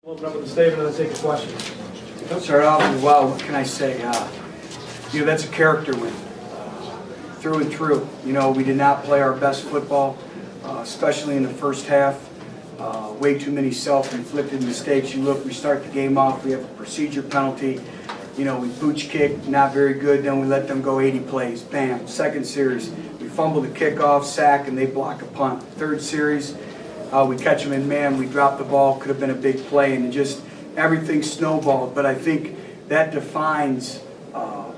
We'll open up with a statement and then take a question. Let's start off with, well, what can I say? That's a character win, through and through. We did not play our best football, especially in the first half. Way too many self-inflicted mistakes. You look, we start the game off, we have a procedure penalty. We booch kick, not very good. Then we let them go 80 plays. Bam. Second series, we fumble the kickoff, sack, and they block a punt. Third series, we catch them in man, we drop the ball, could have been a big play, and just everything snowballed. But I think that defines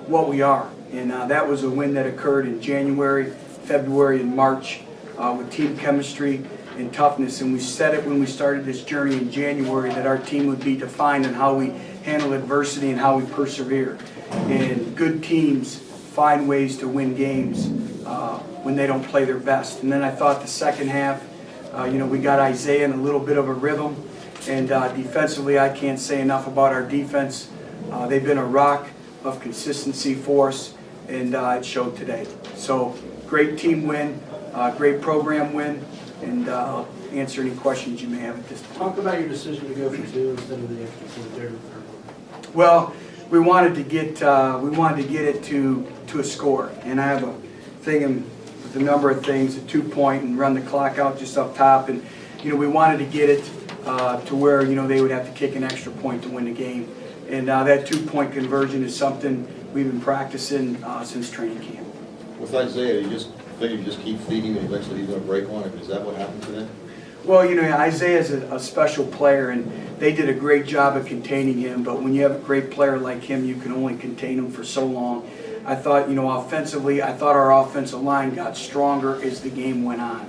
what we are. And that was a win that occurred in January, February, and March with team chemistry and toughness. And we said it when we started this journey in January that our team would be defined on how we handle adversity and how we persevere. And good teams find ways to win games when they don't play their best. And then I thought the second half, we got Isaiah in a little bit of a rhythm. And defensively, I can't say enough about our defense. They've been a rock of consistency for us, and it showed today. So great team win, great program win, and answer any questions you may have at this point. Talk about your decision to go for two instead of the extra point there in the third one. Well, we wanted to get it to a score, and I have a thing with a number of things, a 2-point, and run the clock out just up top, and we wanted to get it to where they would have to kick an extra point to win the game, and that 2-point conversion is something we've been practicing since training camp. With Isaiah, you just keep feeding him, and eventually he's going to break one. Is that what happened today? Well, Isaiah is a special player, and they did a great job of containing him. But when you have a great player like him, you can only contain him for so long. I thought, offensively, our offensive line got stronger as the game went on,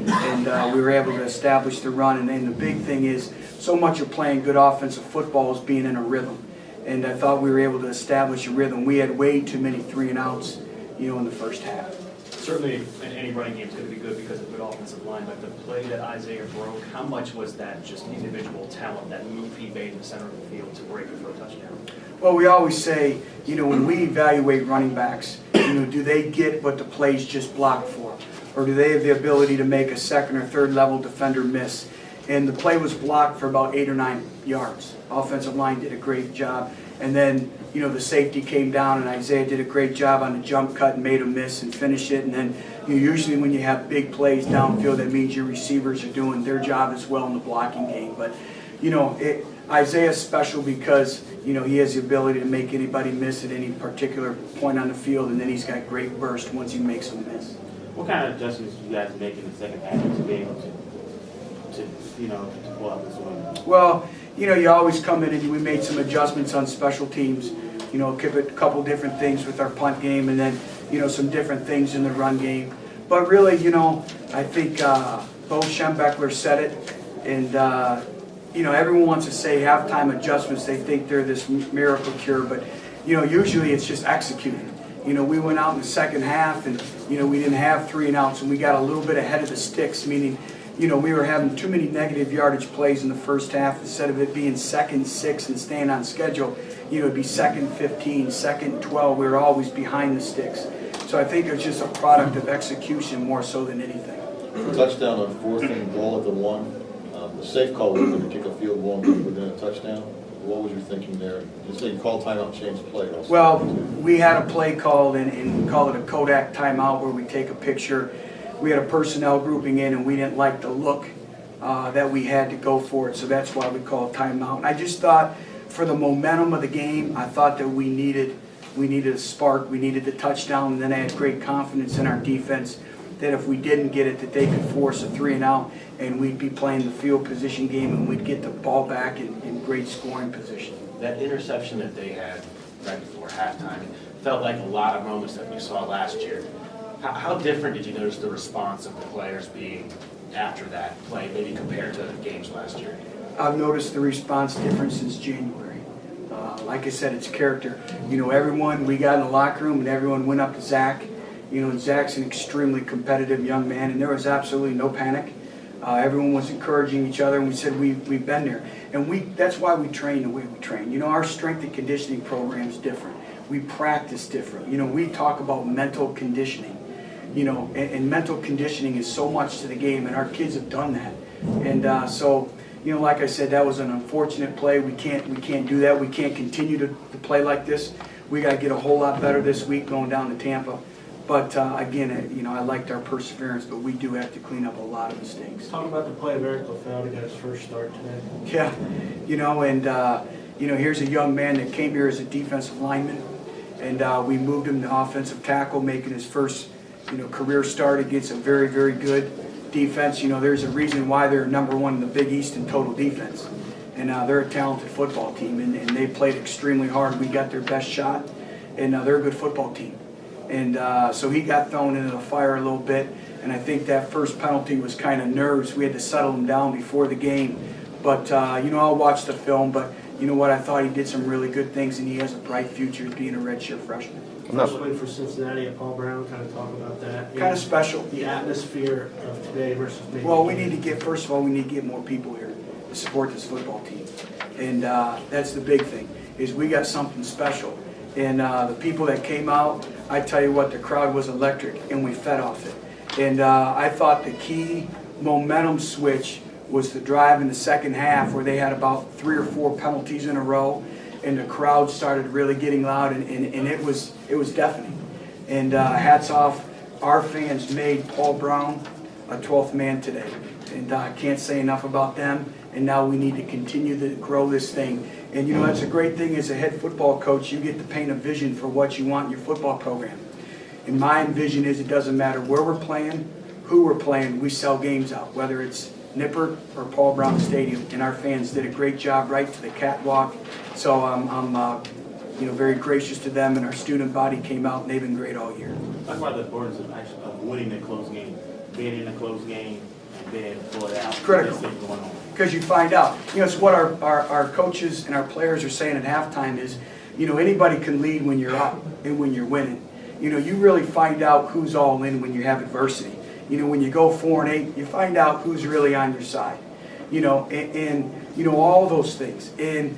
and we were able to establish the run. And then the big thing is, so much of playing good offensive football is being in a rhythm. And I thought we were able to establish a rhythm. We had way too many 3-and-outs, in the first half. Certainly, in any running game is going to be good because of good offensive line, but the play that Isaiah broke, how much was that just individual talent, that move he made in the center of the field to break it for a touchdown? Well, we always say, when we evaluate running backs, do they get what the play's just blocked for? Or do they have the ability to make a second or third level defender miss? And the play was blocked for about 8 or 9 yards. Offensive line did a great job. And then, the safety came down, and Isaiah did a great job on the jump cut and made a miss and finished it. And then, usually when you have big plays downfield, that means your receivers are doing their job as well in the blocking game. But, Isaiah's special because, he has the ability to make anybody miss at any particular point on the field, and then he's got great burst once he makes a miss. What kind of adjustments did you guys make in the second half to be able to pull out this win? Well, you always come in and we made some adjustments on special teams. A couple different things with our punt game, and then, some different things in the run game. But really, I think Bo Schembechler said it, and, everyone wants to say halftime adjustments. They think they're this miracle cure, but, usually it's just executing. We went out in the second half, and, we didn't have 3-and-outs, and we got a little bit ahead of the sticks, meaning, we were having too many negative yardage plays in the first half. Instead of it being 2nd 6 and staying on schedule, it'd be 2nd 15, 2nd 12. We were always behind the sticks. So I think it's just a product of execution more so than anything. Touchdown on 4th and goal at the 1. The safe call was going to kick a field goal and within a touchdown. What was your thinking there? You said you called timeout, change the play. Also. Well, we had a play called, and we call it a Kodak timeout, where we take a picture. We had a personnel grouping in, and we didn't like the look that we had to go for it, so that's why we call it timeout. And I just thought, for the momentum of the game, I thought that we needed a spark, we needed the touchdown, and then I had great confidence in our defense that if we didn't get it, that they could force a 3-and-out, and we'd be playing the field position game, and we'd get the ball back in great scoring position. That interception that they had right before halftime felt like a lot of moments that we saw last year. How different did you notice the response of the players being after that play, maybe compared to games last year? I've noticed the response different since January. Like I said, it's character. Everyone, we got in the locker room and everyone went up to Zach. And Zach's an extremely competitive young man, and there was absolutely no panic. Everyone was encouraging each other, and we said we've been there. And that's why we train the way we train. Our strength and conditioning program is different. We practice different. We talk about mental conditioning. And mental conditioning is so much to the game, and our kids have done that. And so, like I said, that was an unfortunate play. We can't do that. We can't continue to play like this. We got to get a whole lot better this week going down to Tampa. But again, I liked our perseverance, but we do have to clean up a lot of mistakes. Talk about the play of Eric LaFell to get his first start today. Yeah, and here's a young man that came here as a defensive lineman, and we moved him to offensive tackle, making his first career start against a very, very good defense. There's a reason why they're #1 in the Big East in total defense, and they're a talented football team, and they played extremely hard. We got their best shot, and they're a good football team. And so he got thrown into the fire a little bit, and I think that first penalty was kind of nerves. We had to settle him down before the game. But, I'll watch the film, but you know what? I thought he did some really good things, and he has a bright future as being a redshirt freshman. First win for Cincinnati at Paul Brown, kind of talk about that. Kind of special. The atmosphere of today versus maybe. Well, first of all, we need to get more people here to support this football team. And that's the big thing, is we got something special. And the people that came out, I tell you what, the crowd was electric, and we fed off it. And I thought the key momentum switch was the drive in the second half, where they had about 3 or 4 penalties in a row, and the crowd started really getting loud, and it was deafening. And hats off, our fans made Paul Brown a 12th man today, and I can't say enough about them. And now we need to continue to grow this thing. And that's a great thing as a head football coach. You get to paint a vision for what you want in your football program. And my vision is, it doesn't matter where we're playing, who we're playing, we sell games out, whether it's Nippert or Paul Brown Stadium. And our fans did a great job right to the catwalk. So I'm very gracious to them, and our student body came out, and they've been great all year. That's why the importance of winning the close game, being in a close game, and being pulled out. It's critical. Going on. Because you find out. It's what our coaches and our players are saying at halftime is, anybody can lead when you're up and when you're winning. You really find out who's all in when you have adversity. When you go 4-8, you find out who's really on your side. And all those things. And,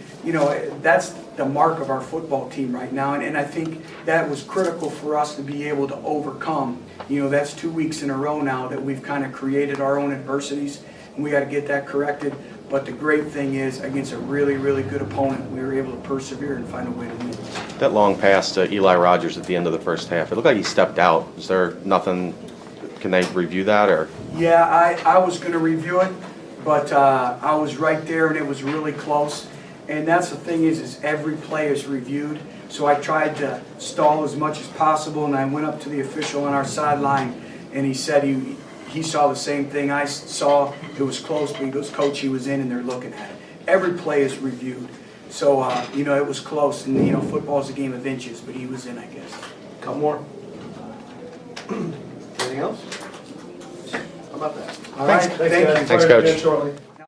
that's the mark of our football team right now. And I think that was critical for us to be able to overcome. That's 2 weeks in a row now that we've kind of created our own adversities. And we got to get that corrected. But the great thing is, against a really, really good opponent, we were able to persevere and find a way to win. That long pass to Eli Rogers at the end of the first half, it looked like he stepped out. Is there nothing, can they review that? Or? Yeah, I was going to review it, but I was right there, and it was really close. And that's the thing is every play is reviewed. So I tried to stall as much as possible, and I went up to the official on our sideline, and he said he saw the same thing I saw. It was close, but he goes, "Coach, he was in, and they're looking at it." Every play is reviewed. So, it was close, and, football's a game of inches, but he was in, I guess. Couple more. Anything else? How about that? All right, Thank you. Thanks, Coach. Again shortly.